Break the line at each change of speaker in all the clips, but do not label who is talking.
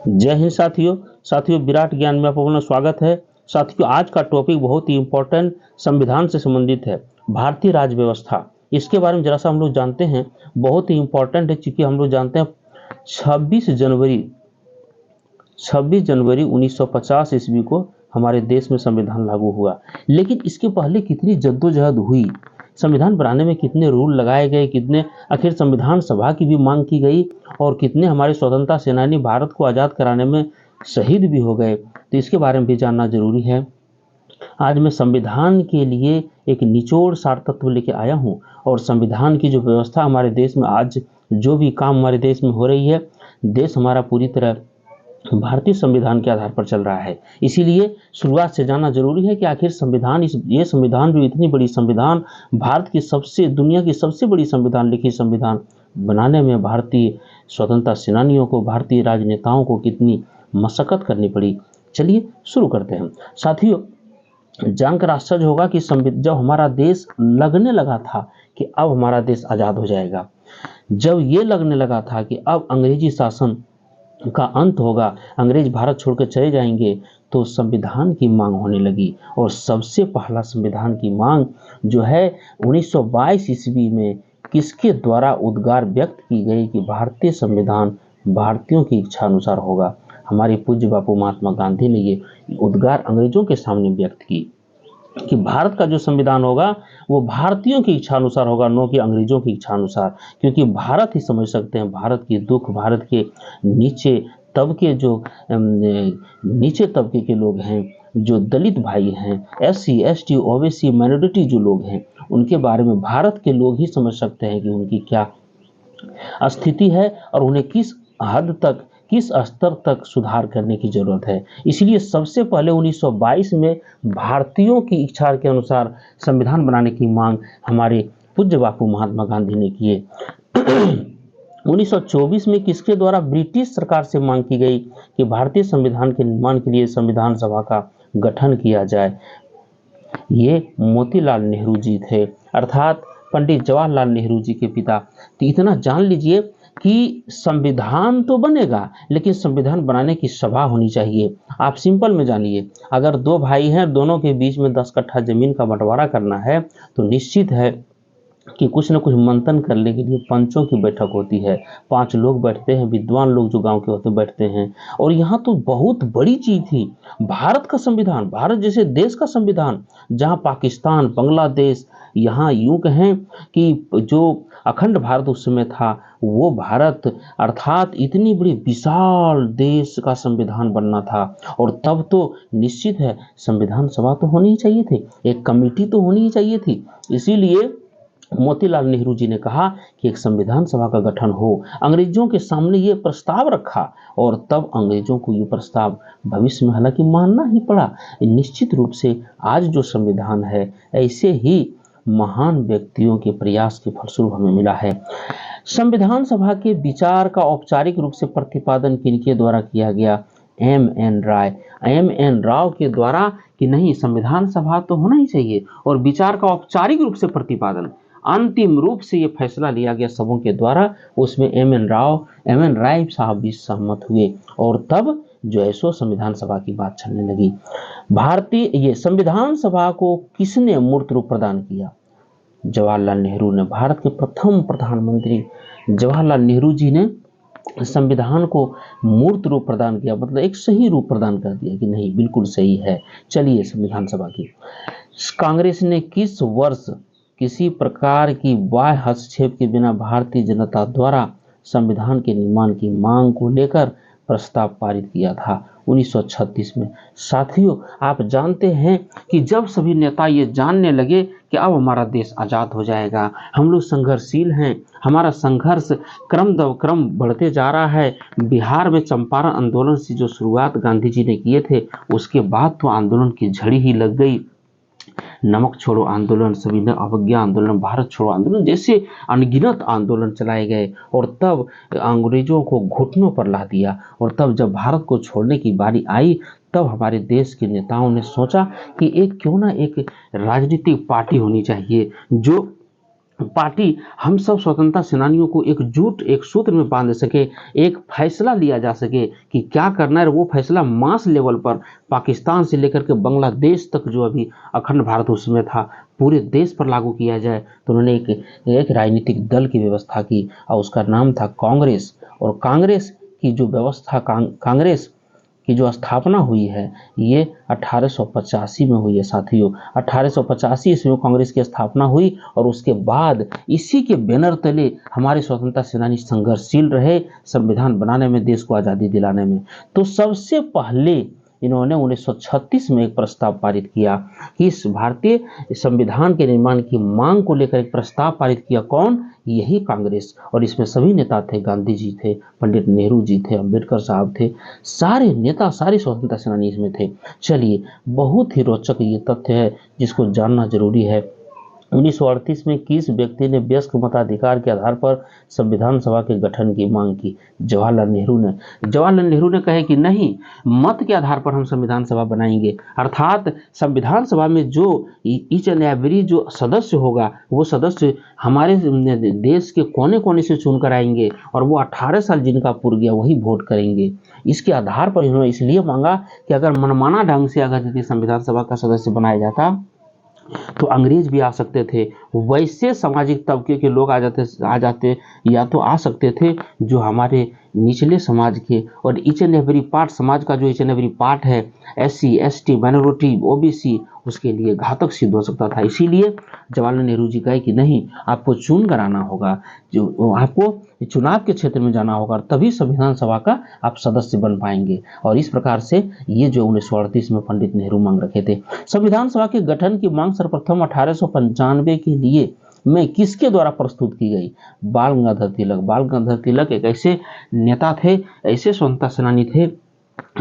जय हिंद साथियों। विराट ज्ञान में आपका स्वागत है। साथियों, आज का टॉपिक बहुत ही इम्पोर्टेंट संविधान से संबंधित है, भारतीय राज्य व्यवस्था। इसके बारे में जरा सा हम लोग जानते हैं, बहुत ही इम्पोर्टेंट है, क्योंकि हम लोग जानते हैं 26 जनवरी 1950 ईस्वी को हमारे देश में संविधान लागू हुआ। लेकिन इसके पहले कितनी जद्दोजहद हुई, संविधान बनाने में कितने रूल लगाए गए, कितने आखिर संविधान सभा की भी मांग की गई, और कितने हमारे स्वतंत्रता सेनानी भारत को आज़ाद कराने में शहीद भी हो गए। तो इसके बारे में भी जानना जरूरी है। आज मैं संविधान के लिए एक निचोड़ सार तत्व लेके आया हूँ, और संविधान की जो व्यवस्था हमारे देश में आज जो भी काम हमारे देश में हो रही है, देश हमारा पूरी तरह भारतीय संविधान के आधार पर चल रहा है। इसीलिए शुरुआत से जानना जरूरी है कि आखिर संविधान, ये संविधान जो इतनी बड़ी संविधान, भारत की दुनिया की सबसे बड़ी संविधान लिखी संविधान बनाने में भारतीय स्वतंत्रता सेनानियों को, भारतीय राजनेताओं को कितनी मशक्कत करनी पड़ी। चलिए शुरू करते हैं। साथियों, जानकर आश्चर्य होगा कि जब हमारा देश लगने लगा था कि अब हमारा देश आज़ाद हो जाएगा, जब ये लगने लगा था कि अब अंग्रेजी शासन का अंत होगा, अंग्रेज भारत छोड़कर चले जाएंगे, तो संविधान की मांग होने लगी। और सबसे पहला संविधान की मांग जो है 1922 ईस्वी में किसके द्वारा उद्गार व्यक्त की गई कि भारतीय संविधान भारतीयों की इच्छा अनुसार होगा। हमारे पूज्य बापू महात्मा गांधी ने ये उद्गार अंग्रेजों के सामने व्यक्त की कि भारत का जो संविधान होगा वो भारतीयों की इच्छा अनुसार होगा, न कि अंग्रेजों की इच्छा अनुसार। क्योंकि भारत ही समझ सकते हैं भारत की दुख, भारत के नीचे तबके, जो नीचे तबके के लोग हैं, जो दलित भाई हैं, SC ST OBC माइनॉरिटी जो लोग हैं, उनके बारे में भारत के लोग ही समझ सकते हैं कि उनकी क्या स्थिति है और उन्हें किस हद तक, किस स्तर तक सुधार करने की जरूरत है। इसलिए सबसे पहले 1922 में भारतीयों की इच्छा के अनुसार संविधान बनाने की मांग हमारे पूज्य बापू महात्मा गांधी ने किए। 1924 में किसके द्वारा ब्रिटिश सरकार से मांग की गई कि भारतीय संविधान के निर्माण के लिए संविधान सभा का गठन किया जाए। ये मोतीलाल नेहरू जी थे, अर्थात पंडित जवाहरलाल नेहरू जी के पिता। तो इतना जान लीजिए कि संविधान तो बनेगा, लेकिन संविधान बनाने की सभा होनी चाहिए। आप सिंपल में जानिए, अगर दो भाई हैं, दोनों के बीच में 10 कट्ठा जमीन का बंटवारा करना है, तो निश्चित है कि कुछ न कुछ मंथन करने के लिए पंचों की बैठक होती है। 5 लोग बैठते हैं, विद्वान लोग जो गांव के होते बैठते हैं। और यहाँ तो बहुत बड़ी चीज थी, भारत का संविधान, भारत जैसे देश का संविधान, जहाँ पाकिस्तान, बांग्लादेश, यहाँ यूं कहें कि जो अखंड भारत उस समय था, वो भारत अर्थात इतनी बड़ी विशाल देश का संविधान बनना था। और तब तो निश्चित है संविधान सभा तो होनी ही चाहिए थी, एक कमेटी तो होनी ही चाहिए थी। इसीलिए मोतीलाल नेहरू जी ने कहा कि एक संविधान सभा का गठन हो। अंग्रेजों के सामने ये प्रस्ताव रखा, और तब अंग्रेजों को ये प्रस्ताव भविष्य में हालांकि मानना ही पड़ा। निश्चित रूप से आज जो संविधान है, ऐसे ही महान व्यक्तियों के प्रयास के फलस्वरूप हमें मिला है। संविधान सभा के विचार का औपचारिक रूप से प्रतिपादन किनके द्वारा किया गया? M.N. राय। M.N. राव के द्वारा कि नहीं, संविधान सभा तो होना ही चाहिए, और विचार का औपचारिक रूप से प्रतिपादन, अंतिम रूप से ये फैसला लिया गया सबों के द्वारा। उसमें M.N. राय साहब भी सहमत हुए, और तब जो है सो संविधान सभा की बात चलने लगी। भारतीय ये संविधान सभा को किसने मूर्त रूप प्रदान किया? जवाहरलाल नेहरू ने। भारत के प्रथम प्रधानमंत्री जवाहरलाल नेहरू जी ने संविधान को मूर्त रूप प्रदान किया, मतलब एक सही रूप प्रदान कर दिया कि नहीं, बिल्कुल सही है। चलिए, संविधान सभा की कांग्रेस ने किस वर्ष किसी प्रकार की बाह्य हस्तक्षेप के बिना भारतीय जनता द्वारा संविधान के निर्माण की मांग को लेकर प्रस्ताव पारित किया था? 1936 में। साथियों, आप जानते हैं कि जब सभी नेता ये जानने लगे कि अब हमारा देश आज़ाद हो जाएगा, हम लोग संघर्षशील हैं, हमारा संघर्ष क्रम दर क्रम बढ़ते जा रहा है। बिहार में चंपारण आंदोलन से जो शुरुआत गांधी जी ने किए थे, उसके बाद तो आंदोलन की झड़ी ही लग गई। नमक छोड़ो आंदोलन, सविनय अवज्ञा आंदोलन, भारत छोड़ो आंदोलन जैसे अनगिनत आंदोलन चलाए गए, और तब अंग्रेजों को घुटनों पर ला दिया। और तब जब भारत को छोड़ने की बारी आई, तब हमारे देश के नेताओं ने सोचा कि एक क्यों ना एक राजनीतिक पार्टी होनी चाहिए जो पार्टी हम सब स्वतंत्रता सेनानियों को एकजुट एक सूत्र में बांध सके, एक फैसला लिया जा सके कि क्या करना है। वो फैसला मास लेवल पर पाकिस्तान से लेकर के बांग्लादेश तक जो अभी अखंड भारत उसमें था, पूरे देश पर लागू किया जाए। तो उन्होंने एक राजनीतिक दल की व्यवस्था की और उसका नाम था कांग्रेस। और कांग्रेस की जो व्यवस्था, कांग्रेस की जो स्थापना हुई है ये 1885 में हुई है साथियों। 1885 ईस्वी में कांग्रेस की स्थापना हुई और उसके बाद इसी के बैनर तले हमारे स्वतंत्रता सेनानी संघर्षशील रहे संविधान बनाने में, देश को आज़ादी दिलाने में। तो सबसे पहले इन्होंने 1936 में एक प्रस्ताव पारित किया कि इस भारतीय संविधान के निर्माण की मांग को लेकर एक प्रस्ताव पारित किया। कौन? यही कांग्रेस। और इसमें सभी नेता थे, गांधी जी थे, पंडित नेहरू जी थे, अंबेडकर साहब थे, सारे नेता, सारे स्वतंत्रता सेनानी इसमें थे। चलिए, बहुत ही रोचक ये तथ्य है जिसको जानना जरूरी है। 1938 में किस व्यक्ति ने वयस्क मताधिकार के आधार पर संविधान सभा के गठन की मांग की? जवाहरलाल नेहरू ने। जवाहरलाल नेहरू ने कहे कि नहीं, मत के आधार पर हम संविधान सभा बनाएंगे, अर्थात संविधान सभा में जो ईच एंड एवरी जो सदस्य होगा वो सदस्य हमारे देश के कोने कोने से चुनकर आएंगे और वो 18 साल जिनका पूर गया वही वोट करेंगे। इसके आधार पर इन्होंने इसलिए मांगा कि अगर मनमाना ढंग से अगर यदि संविधान सभा का सदस्य बनाया जाता तो अंग्रेज भी आ सकते थे, वैसे सामाजिक तबके के लोग आ जाते या तो आ सकते थे जो हमारे निचले समाज के और ईच एंड एवरी पार्ट, समाज का जो ईच एंड एवरी पार्ट है, SC ST माइनॉरिटी OBC, उसके लिए घातक सिद्ध हो सकता था। इसीलिए जवाहरलाल नेहरू जी कहे कि नहीं, आपको चुन कर आना होगा, जो आपको चुनाव के क्षेत्र में जाना होगा, तभी संविधान सभा का आप सदस्य बन पाएंगे। और इस प्रकार से ये जो 1938 में पंडित नेहरू मांग रखे थे। संविधान सभा के गठन की मांग सर्वप्रथम 1895 के लिए में किसके द्वारा प्रस्तुत की गई? बाल गंगाधर तिलक। बाल गंगाधर तिलक एक ऐसे नेता थे, ऐसे स्वतंत्रता सेनानी थे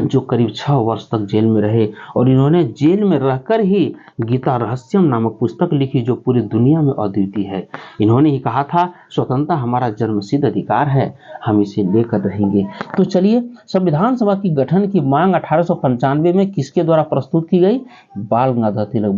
जो करीब 6 वर्ष तक जेल में रहे और इन्होंने जेल में रहकर ही गीता रहस्यम नामक पुस्तक लिखी जो पूरी दुनिया में अद्वितीय है। इन्होंने ही कहा था स्वतंत्रता हमारा जन्मसिद्ध अधिकार है, हम इसे लेकर रहेंगे। तो चलिए, संविधान सभा की गठन की मांग 1895 में किसके द्वारा प्रस्तुत की गई? बाल गंगाधर तिलक।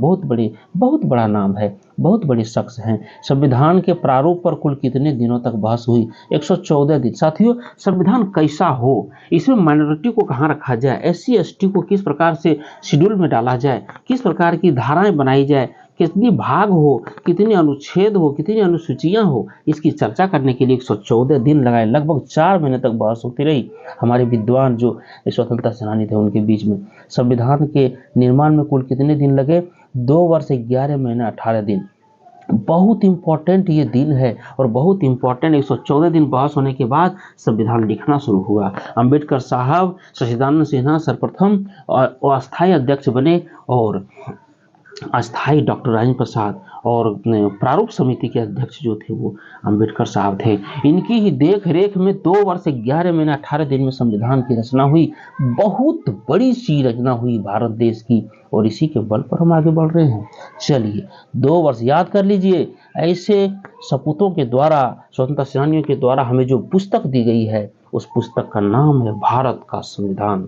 बहुत बड़ा नाम है, बहुत बड़े शख्स हैं। संविधान के प्रारूप पर कुल कितने दिनों तक बहस हुई? 114 दिन। साथियों, संविधान कैसा हो, इसमें माइनॉरिटी को कहाँ रखा जाए, SC ST को किस प्रकार से शेड्यूल में डाला जाए, किस प्रकार की धाराएं बनाई जाए, कितनी भाग हो, कितने अनुच्छेद हो, कितनी अनुसूचियां हो, इसकी चर्चा करने के लिए 114 दिन लगाए। लगभग 4 महीने तक बहस होती रही हमारे विद्वान जो स्वतंत्रता सेनानी थे उनके बीच में। संविधान के निर्माण में कुल कितने दिन लगे? 2 वर्ष 11 महीने 18 दिन। बहुत इंपॉर्टेंट ये दिन है और बहुत इंपॉर्टेंट। 114 दिन बहस होने के बाद संविधान लिखना शुरू हुआ। अंबेडकर साहब, सच्चिदानंद सिन्हा सर्वप्रथम अस्थायी अध्यक्ष बने और अस्थायी डॉक्टर राजेंद्र प्रसाद और प्रारूप समिति के अध्यक्ष जो थे वो अंबेडकर साहब थे। इनकी ही देख रेख में 2 वर्ष 11 महीने 18 दिन में संविधान की रचना हुई। बहुत बड़ी सी रचना हुई भारत देश की और इसी के बल पर हम आगे बढ़ रहे हैं। चलिए, 2 वर्ष याद कर लीजिए। ऐसे सपूतों के द्वारा, स्वतंत्रता सेनानियों के द्वारा हमें जो पुस्तक दी गई है उस पुस्तक का नाम है भारत का संविधान,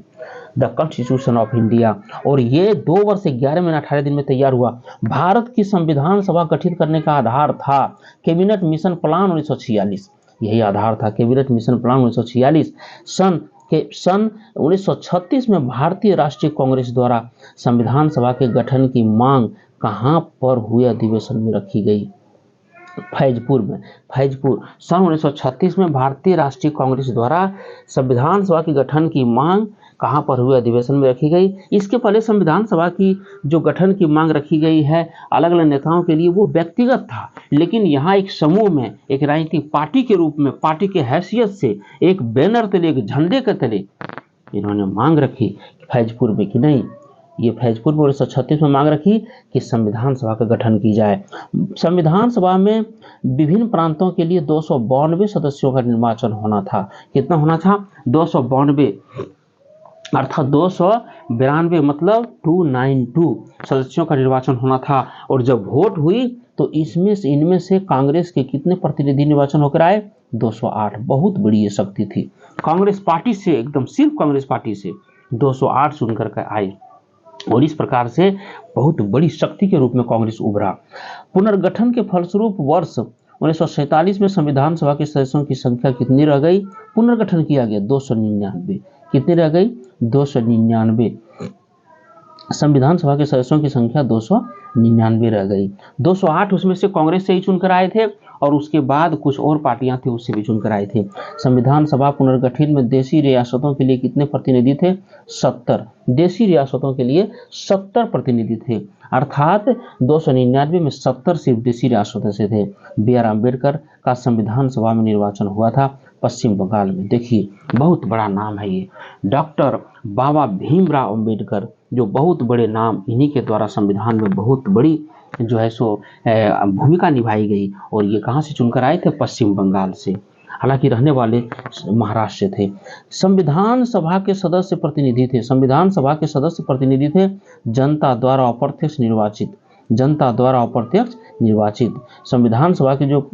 द कॉन्स्टिट्यूशन ऑफ इंडिया। और ये 2 वर्ष 11 महीने 18 दिन में तैयार हुआ। भारत की संविधान सभा गठित करने का आधार था कैबिनेट मिशन प्लान 1946। यही आधार था, कैबिनेट मिशन प्लान 1946। सन 1936 में भारतीय राष्ट्रीय कांग्रेस द्वारा संविधान सभा के गठन की मांग कहां पर हुए अधिवेशन में रखी गई? फैजपुर में। फैजपुर सन 1936 में भारतीय राष्ट्रीय कांग्रेस द्वारा संविधान सभा के गठन की मांग कहां पर हुए अधिवेशन में रखी गई। इसके पहले संविधान सभा की जो गठन की मांग रखी गई है अलग अलग नेताओं के लिए, वो व्यक्तिगत था, लेकिन यहाँ एक समूह में, एक राजनीतिक पार्टी के रूप में, पार्टी के हैसियत से, एक बैनर तले, एक झंडे के तले इन्होंने मांग रखी फैजपुर में कि नहीं, ये फैजपुर में 1936 में मांग रखी कि संविधान सभा का गठन की जाए। संविधान सभा में विभिन्न प्रांतों के लिए 292 सदस्यों का निर्वाचन होना था। कितना होना था? 292, अर्थात 292 मतलब 292 सदस्यों का निर्वाचन होना था। और जब वोट हुई तो इनमें से कांग्रेस के कितने प्रतिनिधि निर्वाचन होकर आए? 208। बहुत बड़ी ये शक्ति थी। कांग्रेस पार्टी से, एकदम सिर्फ कांग्रेस पार्टी से 208 चुनकर के आए और इस प्रकार से बहुत बड़ी शक्ति के रूप में कांग्रेस उभरा। पुनर्गठन के फलस्वरूप वर्ष 1947 में संविधान सभा के सदस्यों की संख्या कितनी रह गई? पुनर्गठन किया गया 299। कितनी रह गई? 299। संविधान सभा के सदस्यों की संख्या 299 रह गई। 208 उसमें से कांग्रेस से ही चुनकर आए थे और उसके बाद कुछ और पार्टियां थी उससे भी चुनकर आए थे। संविधान सभा पुनर्गठन में देशी रियासतों के लिए कितने प्रतिनिधि थे? 70। देशी रियासतों के लिए 70 प्रतिनिधि थे, अर्थात 299 में 70 सिर्फ देशी रियासतों से थे। B.R. अम्बेडकर का संविधान सभा में निर्वाचन हुआ था पश्चिम बंगाल में। देखिए बहुत बड़ा नाम है ये, डॉक्टर बाबा भीमराव अम्बेडकर, जो बहुत बड़े नाम, इन्हीं के द्वारा संविधान में बहुत बड़ी जो है सो भूमिका निभाई गई। और ये कहाँ से चुनकर आए थे? पश्चिम बंगाल से, हालांकि रहने वाले महाराष्ट्र से थे। संविधान सभा के सदस्य प्रतिनिधि थे, संविधान सभा के सदस्य प्रतिनिधि थे जनता द्वारा अप्रत्यक्ष निर्वाचित, जनता द्वारा अप्रत्यक्ष निर्वाचित। संविधान सभा के जो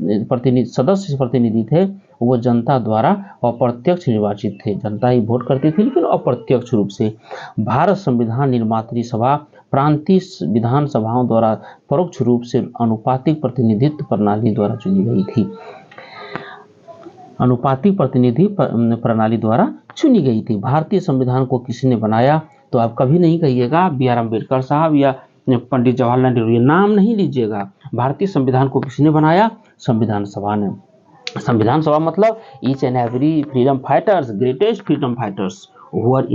सदस्य प्रतिनिधि थे वो जनता द्वारा अप्रत्यक्ष निर्वाचित थे, जनता ही वोट करती थी लेकिन अप्रत्यक्ष रूप से। भारत संविधान निर्मात्री सभा प्रांतीय विधानसभाओं द्वारा परोक्ष रूप से अनुपातिक प्रतिनिधित्व प्रणाली द्वारा चुनी गई थी, अनुपातिक प्रतिनिधि प्रणाली द्वारा चुनी गई थी। भारतीय संविधान को किसने बनाया? तो आप कभी नहीं कहिएगा B.R. अम्बेडकर साहब या पंडित जवाहरलाल नेहरू, ये नाम नहीं लीजिएगा। भारतीय संविधान को किसने बनाया? संविधान सभा ने। संविधान सभा मतलब each and every freedom fighters, greatest freedom fighters who are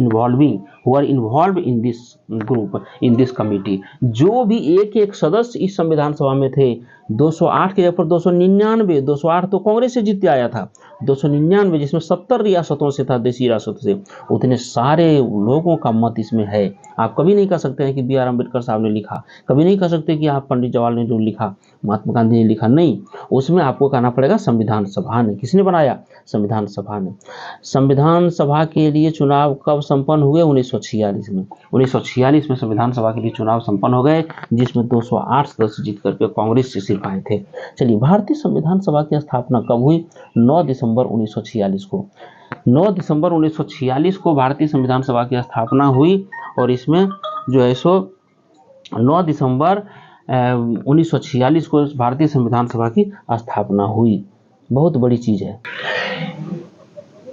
involved in this group, in this committee। जो भी एक एक सदस्य इस संविधान सभा में थे, 208 के जगह पर 299, 208 तो कांग्रेस से जीत के आया था, 299 जिसमें 70 रियासतों से था, देशी रियासतों से, उतने सारे लोगों का मत इसमें है। आप कभी नहीं कह सकते हैं कि B.R. अम्बेडकर साहब ने लिखा, कभी नहीं कह सकते कि आप पंडित जवाहरलाल नेहरू ने लिखा, महात्मा गांधी ने लिखा, नहीं, उसमें आपको कहना पड़ेगा संविधान सभा ने। किसने बनाया? संविधान सभा ने। संविधान सभा के लिए चुनाव कब संपन्न हुए? 1946 में। 1946 में संविधान सभा के लिए चुनाव संपन्न हो गए, जिसमें 208 सदस्य जीत करके कांग्रेस से सिर्फ आए थे। चलिए, भारतीय संविधान सभा की स्थापना कब हुई? 9 दिसंबर 1946 को। 9 दिसंबर 1946 को भारतीय संविधान सभा की स्थापना हुई और इसमें जो है सो 9 दिसंबर 1946 को भारतीय संविधान सभा की स्थापना हुई। बहुत बड़ी चीज है।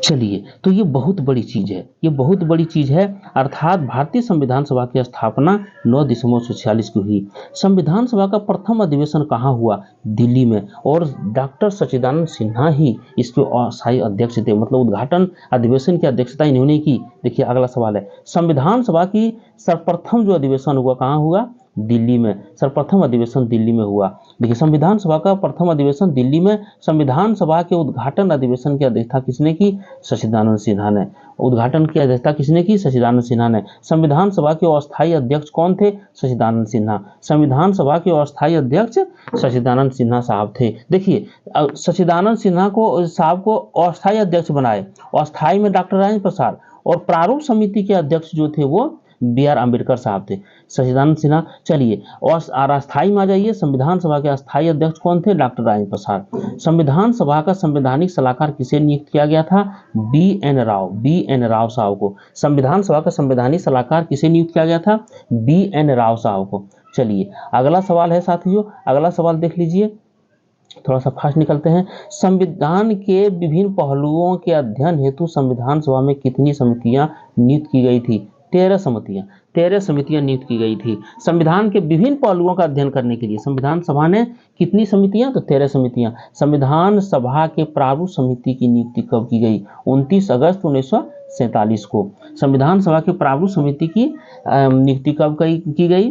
चलिए, तो ये बहुत बड़ी चीज है, ये बहुत बड़ी चीज है, अर्थात भारतीय संविधान सभा की स्थापना 9 दिसंबर 1946 को हुई। संविधान सभा का प्रथम अधिवेशन कहाँ हुआ? दिल्ली में, और डॉक्टर सच्चिदानंद सिन्हा ही इसके अस्थायी अध्यक्ष थे, मतलब उद्घाटन अधिवेशन की अध्यक्षता इन्होंने की। देखिए अगला सवाल है, संविधान सभा की सर्वप्रथम जो अधिवेशन हुआ कहाँ हुआ? दिल्ली में। सर्वप्रथम अधिवेशन दिल्ली में हुआ। देखिए, संविधान सभा का प्रथम अधिवेशन दिल्ली में। संविधान सभा के उद्घाटन अधिवेशन की अध्यक्षता किसने की? सच्चिदानंद सिन्हा ने। उद्घाटन की अध्यक्षता किसने की? सच्चिदानंद सिन्हा ने। संविधान सभा के अस्थायी अध्यक्ष कौन थे? सच्चिदानंद सिन्हा। संविधान सभा के अस्थायी अध्यक्ष सच्चिदानंद सिन्हा साहब थे। देखिए, सच्चिदानंद सिन्हा को साहब को अस्थायी अध्यक्ष बनाए, अस्थायी में डॉक्टर राजेंद्र प्रसाद, और प्रारूप समिति के अध्यक्ष जो थे वो B.R. अम्बेडकर साहब थे, सच्चिदानंद सिन्हा। चलिए, और अस्थायी में आ जाइए, संविधान सभा के अस्थायी अध्यक्ष कौन थे? डॉक्टर राजेंद्र प्रसाद। संविधान सभा का संवैधानिक सलाहकार किसे नियुक्त किया गया था? B.N. राव साहब को। संविधान सभा का संवैधानिक सलाहकार किसे नियुक्त किया गया था? B.N. राव साहब को। चलिए, अगला सवाल है साथियों, अगला सवाल देख लीजिए, थोड़ा सा फास्ट निकलते हैं। संविधान के विभिन्न पहलुओं के अध्ययन हेतु संविधान सभा में कितनी समितियां नियुक्त की गई थी? 13 समितियां नियुक्त की गई थी। संविधान के विभिन्न पहलुओं का अध्ययन करने के लिए संविधान सभा ने कितनी समितियां? तो 13 समितियां। संविधान सभा के प्रारूप समिति की नियुक्ति कब की गई? 29 अगस्त 1947 को। संविधान सभा के प्रारूप समिति की नियुक्ति कब की गई?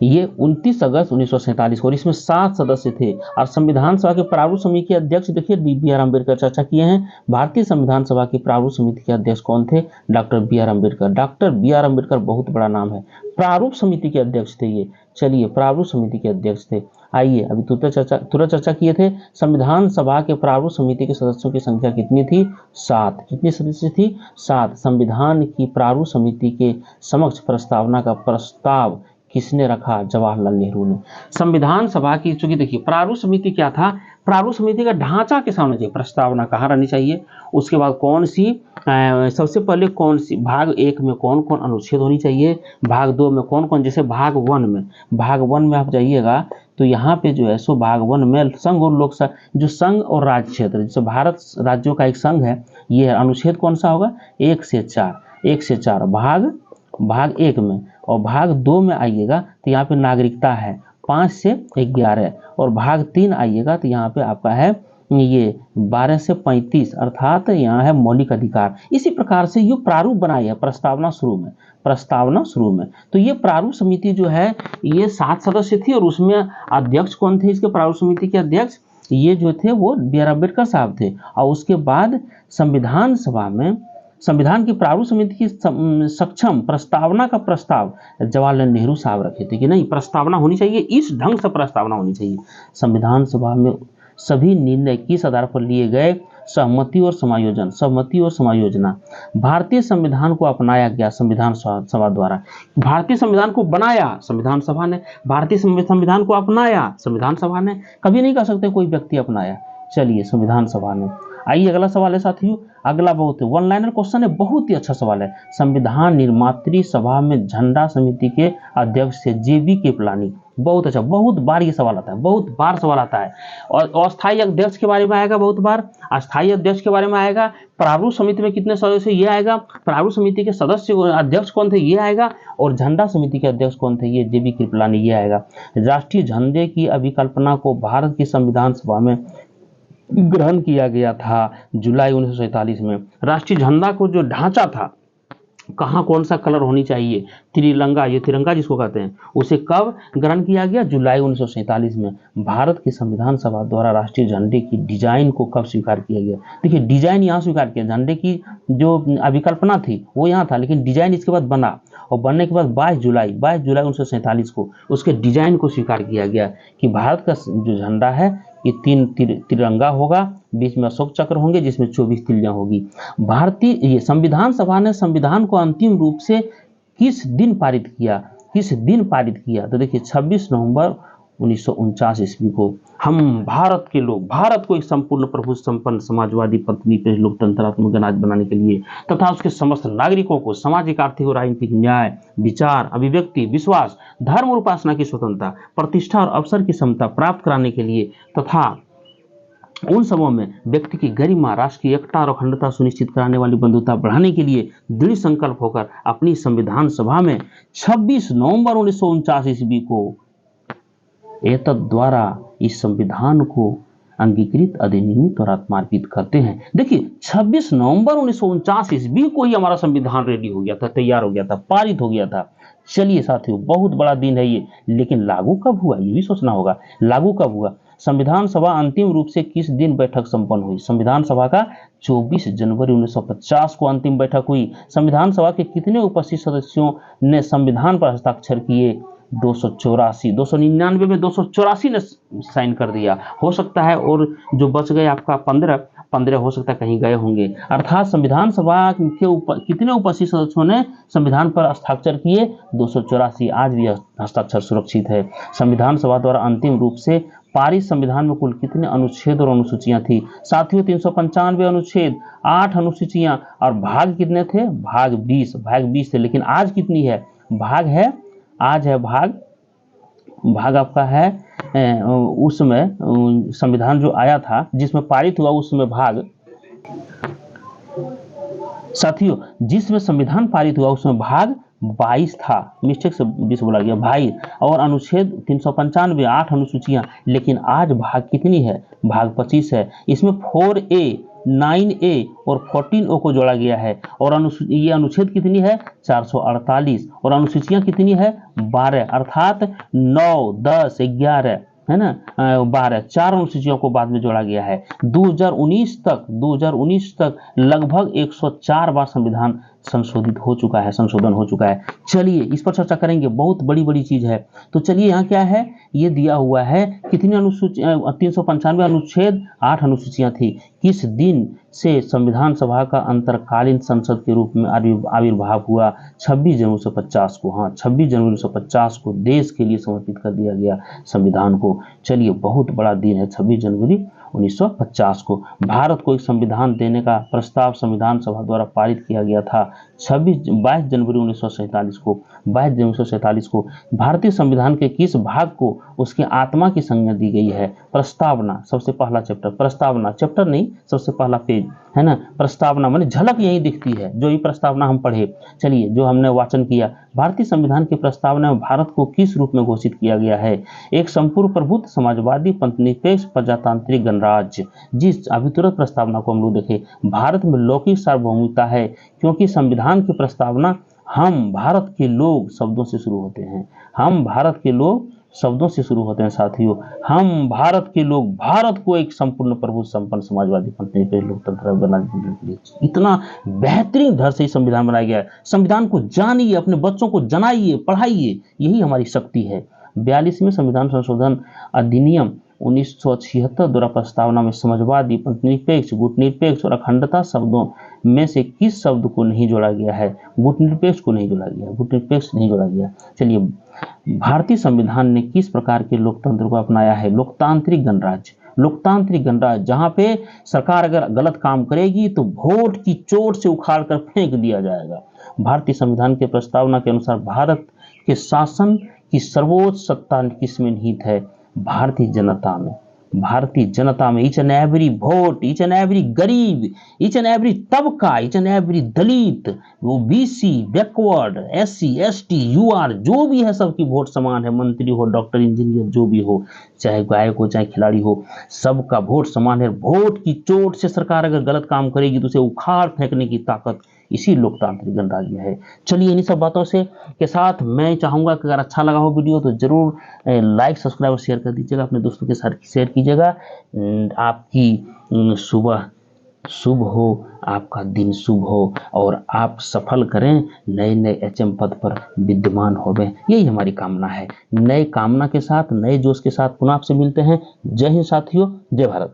ये 29 अगस्त 1947 को, और इसमें 7 सदस्य थे। और संविधान सभा के प्रारूप समिति के अध्यक्ष देखिए B.R. अम्बेडकर चर्चा किए हैं। भारतीय संविधान सभा के प्रारूप समिति के अध्यक्ष कौन थे? Doctor B.R. Ambedkar. Doctor B.R. Ambedkar बहुत बड़ा नाम है, प्रारूप समिति के अध्यक्ष थे ये। चलिए, प्रारूप समिति के अध्यक्ष थे। आइए, अभी तुरंत चर्चा किए थे। संविधान सभा के प्रारूप समिति के सदस्यों की संख्या कितनी थी? 7। कितनी सदस्य थी? 7। संविधान की प्रारूप समिति के समक्ष प्रस्तावना का प्रस्ताव किसने रखा? जवाहरलाल नेहरू ने। संविधान सभा की, चूंकि देखिए प्रारूप समिति क्या था, प्रारूप समिति का ढांचा के सामने चाहिए, प्रस्तावना कहाँ रहनी चाहिए, उसके बाद कौन सी सबसे पहले कौन सी भाग 1 में कौन कौन अनुच्छेद होनी चाहिए, भाग 2 में कौन कौन, जैसे भाग 1 में आप जाइएगा तो यहाँ पे जो है सो भाग 1 में संघ और लोकसभा, जो संघ और राज्य क्षेत्र, जैसे भारत राज्यों का एक संघ है, ये है। अनुच्छेद कौन सा होगा? 1 से 4, 1 से 4 भाग 1 में, और भाग 2 में आइएगा तो यहाँ पे नागरिकता है 5 से 11, और भाग 3 आइएगा तो यहाँ पे आपका है ये 12 से 35, अर्थात यहाँ है मौलिक अधिकार। इसी प्रकार से ये प्रारूप बनाई है प्रस्तावना शुरू में। तो ये प्रारूप समिति जो है ये 7 सदस्य थी, और उसमें अध्यक्ष कौन थे इसके प्रारूप समिति के अध्यक्ष? ये जो थे वो B.R. अम्बेडकर साहब थे। और उसके बाद संविधान सभा में संविधान की प्रारूप समिति की सक्षम प्रस्तावना का प्रस्ताव जवाहरलाल नेहरू साहब रखे थे कि नहीं, प्रस्तावना होनी चाहिए, इस ढंग से प्रस्तावना होनी चाहिए। संविधान सभा में सभी निर्णय किस आधार पर लिए गए? सहमति और समायोजना। भारतीय संविधान को अपनाया गया संविधान सभा द्वारा। भारतीय संविधान को बनाया संविधान सभा ने, भारतीय संविधान को अपनाया संविधान सभा ने। कभी नहीं कह सकते कोई व्यक्ति अपनाया, चलिए संविधान सभा ने। आइए अगला सवाल है साथियों, अगला बहुत वन लाइनर क्वेश्चन है, बहुत ही अच्छा सवाल है। संविधान निर्मात्री सभा में झंडा समिति के अध्यक्ष थे JB कृपलानी। बहुत अच्छा, बहुत बार ये सवाल आता है, बहुत बार सवाल आता है। और अस्थायी अध्यक्ष के बारे में आएगा बहुत बार, अस्थायी अध्यक्ष के बारे में आएगा, प्रारूप समिति में कितने सदस्य ये आएगा, प्रारूप समिति के सदस्य अध्यक्ष कौन थे ये आएगा, और झंडा समिति के अध्यक्ष कौन थे, ये JB कृपलानी ये आएगा। राष्ट्रीय झंडे की अभिकल्पना को भारत की संविधान सभा में ग्रहण किया गया था जुलाई 1947 में। राष्ट्रीय झंडा को जो ढांचा था, कहाँ कौन सा कलर होनी चाहिए, त्रिरंगा, ये तिरंगा जिसको कहते हैं, उसे कब ग्रहण किया गया? जुलाई 1947 में। भारत की संविधान सभा द्वारा राष्ट्रीय झंडे की डिजाइन को कब स्वीकार किया गया? देखिए डिजाइन यहाँ स्वीकार किया, झंडे की जो अभिकल्पना थी वो यहाँ था, लेकिन डिजाइन इसके बाद बना, और बनने के बाद 22 जुलाई 1947 को उसके डिजाइन को स्वीकार किया गया कि भारत का जो झंडा है ये 3 तिरंगा होगा, बीच में अशोक चक्र होंगे जिसमें 24 तिल्लियां होगी। भारतीय ये संविधान सभा ने संविधान को अंतिम रूप से किस दिन पारित किया? तो देखिए 26 नवंबर 1949 ईस्वी को। हम भारत के लोग, भारत को एक संपूर्ण प्रभु संपन्न समाजवादी प्रतिनिधि लोकतंत्रात्मक गणराज्य बनाने के लिए तथा उसके समस्त नागरिकों को सामाजिक, आर्थिक और राजनीतिक न्याय, विचार, अभिव्यक्ति, विश्वास, धर्म और उपासना की स्वतंत्रता, प्रतिष्ठा और अवसर की समता प्राप्त कराने के लिए तथा उन सबों में व्यक्ति की गरिमा, राष्ट्र की एकता और अखंडता सुनिश्चित कराने वाली बंधुता बढ़ाने के लिए दृढ़ संकल्प होकर अपनी संविधान सभा में 26 नवंबर 1949 ईस्वी को एतद द्वारा इस संविधान को अंगीकृत, अधिनियमित और आत्मार्पित करते हैं। देखिए 26 नवंबर 1949 ईस्वी को ही हमारा संविधान रेडी हो गया था, तैयार हो गया था, पारित हो गया था। चलिए साथियों, बहुत बड़ा दिन है ये, लेकिन लागू कब हुआ ये भी सोचना होगा। लागू कब हुआ? संविधान सभा अंतिम रूप से किस दिन बैठक संपन्न हुई? संविधान सभा का 24 जनवरी 1950 को अंतिम बैठक हुई। संविधान सभा के कितने उपस्थित सदस्यों ने संविधान पर हस्ताक्षर किए? 284। 299 में 284 ने साइन कर दिया। हो सकता है और जो बच गए आपका 15 हो सकता है कहीं गए होंगे। अर्थात संविधान सभा के कितने उपस्थित सदस्यों ने संविधान पर हस्ताक्षर किए? 284। आज भी हस्ताक्षर सुरक्षित है। संविधान सभा द्वारा अंतिम रूप से पारित संविधान में कुल कितने अनुच्छेद और अनुसूचियां थी? साथियों 395 अनुच्छेद, 8 अनुसूचियां, और भाग कितने थे? भाग 20 थे। लेकिन आज कितनी है? आज है भाग आपका है उसमें संविधान जो आया था जिसमें पारित हुआ उसमें भाग, साथियों जिसमें संविधान पारित हुआ उसमें भाग 22 था, मिस्टेक से 20 बोला गया भाई, और अनुच्छेद 395, 8 अनुसूचियां। लेकिन आज भाग कितनी है? भाग 25 है। इसमें 4A, 9A और 14O को जोड़ा गया है। और ये अनुच्छेद कितनी है? 448। और अनुसूचियां कितनी है? 12, अर्थात 9, 10, 11 है ना, 12, 4 अनुसूचियों को बाद में जोड़ा गया है। 2019 तक लगभग 104 बार संविधान संशोधन हो चुका है। चलिए इस पर चर्चा करेंगे, बहुत बड़ी चीज है। तो चलिए यहाँ क्या है, ये दिया हुआ है कितनी अनुसूची, 395 अनुच्छेद, 8 अनुसूचियां थी। किस दिन से संविधान सभा का अंतरकालीन संसद के रूप में आविर्भाव हुआ? 26 जनवरी 1950 को। हाँ, 26 जनवरी 1950 को देश के लिए समर्पित कर दिया गया संविधान को। चलिए बहुत बड़ा दिन है 26 जनवरी 1950 को। भारत को एक संविधान देने का प्रस्ताव संविधान सभा द्वारा पारित किया गया था 22 जनवरी 1947 को। 22 जनवरी 1947 को भारतीय संविधान के किस भाग को उसकी आत्मा की संज्ञा दी गई है? प्रस्तावना, सबसे पहला चैप्टर प्रस्तावना, चैप्टर नहीं सबसे पहला पेज है ना। प्रस्तावना माने झलक यही दिखती है, जो ये प्रस्तावना हम पढ़े, चलिए जो हमने वाचन किया। भारतीय संविधान की प्रस्तावना में भारत को किस रूप में घोषित किया गया है? एक संपूर्ण प्रभुत्व, समाजवादी, पंथनिरपेक्ष, प्रजातांत्रिक गणराज्य। जिस अभी तुरंत प्रस्तावना को हम लोग देखें, भारत में लौकिक सार्वभौमिकता है, क्योंकि संविधान की प्रस्तावना हम भारत के लोग शब्दों से शुरू होते हैं। हम भारत के लोग शब्दों से शुरू होते हैं साथियों। हम भारत के लोग भारत को एक संपूर्ण प्रभु संपन्न समाजवादी लोकतंत्र बनाने के लिए इतना बेहतरीन ढंग से संविधान बनाया गया है। संविधान को जानिए, अपने बच्चों को जनाइए, पढ़ाइए, यही हमारी शक्ति है। 42वें संविधान संशोधन अधिनियम 1976 द्वारा प्रस्तावना में समाजवादी, पंथनिरपेक्ष, गुटनिरपेक्ष और अखंडता शब्दों में से किस शब्द को नहीं जोड़ा गया है? गुटनिरपेक्ष को नहीं जोड़ा गया, गुटनिरपेक्ष नहीं जोड़ा गया। चलिए, भारतीय संविधान ने किस प्रकार के लोकतंत्र को अपनाया है? लोकतांत्रिक गणराज्य। लोकतांत्रिक गणराज्य, जहां पे सरकार अगर गलत काम करेगी तो वोट की चोट से उखाड़ कर फेंक दिया जाएगा। भारतीय संविधान के प्रस्तावना के अनुसार भारत के शासन की सर्वोच्च सत्ता किसमें निहित है? भारतीय जनता में। भारतीय जनता में each and every vote, each and every गरीब, ईच एंड एवरी तबका, ईच एंड एवरी दलित, वो BC, backward, SC, ST, UR, जो भी है सबकी वोट समान है। मंत्री हो, डॉक्टर, इंजीनियर, जो भी हो, चाहे गायक हो चाहे खिलाड़ी हो, सबका वोट समान है। वोट की चोट से सरकार अगर गलत काम करेगी तो उसे उखाड़ फेंकने की ताकत इसी लोकतांत्रिक गणराज्य में है। चलिए, इन्हीं सब बातों से के साथ मैं चाहूँगा कि अगर अच्छा लगा हो वीडियो तो जरूर लाइक, सब्सक्राइब और शेयर कर दीजिएगा, अपने दोस्तों के साथ शेयर कीजिएगा। आपकी सुबह शुभ हो, आपका दिन शुभ हो और आप सफल करें, नए नए एचएम पद पर विद्यमान होवें, यही हमारी कामना है। नए कामना के साथ, नए जोश के साथ पुनः आपसे मिलते हैं। जय हिंद साथियों, जय भारत।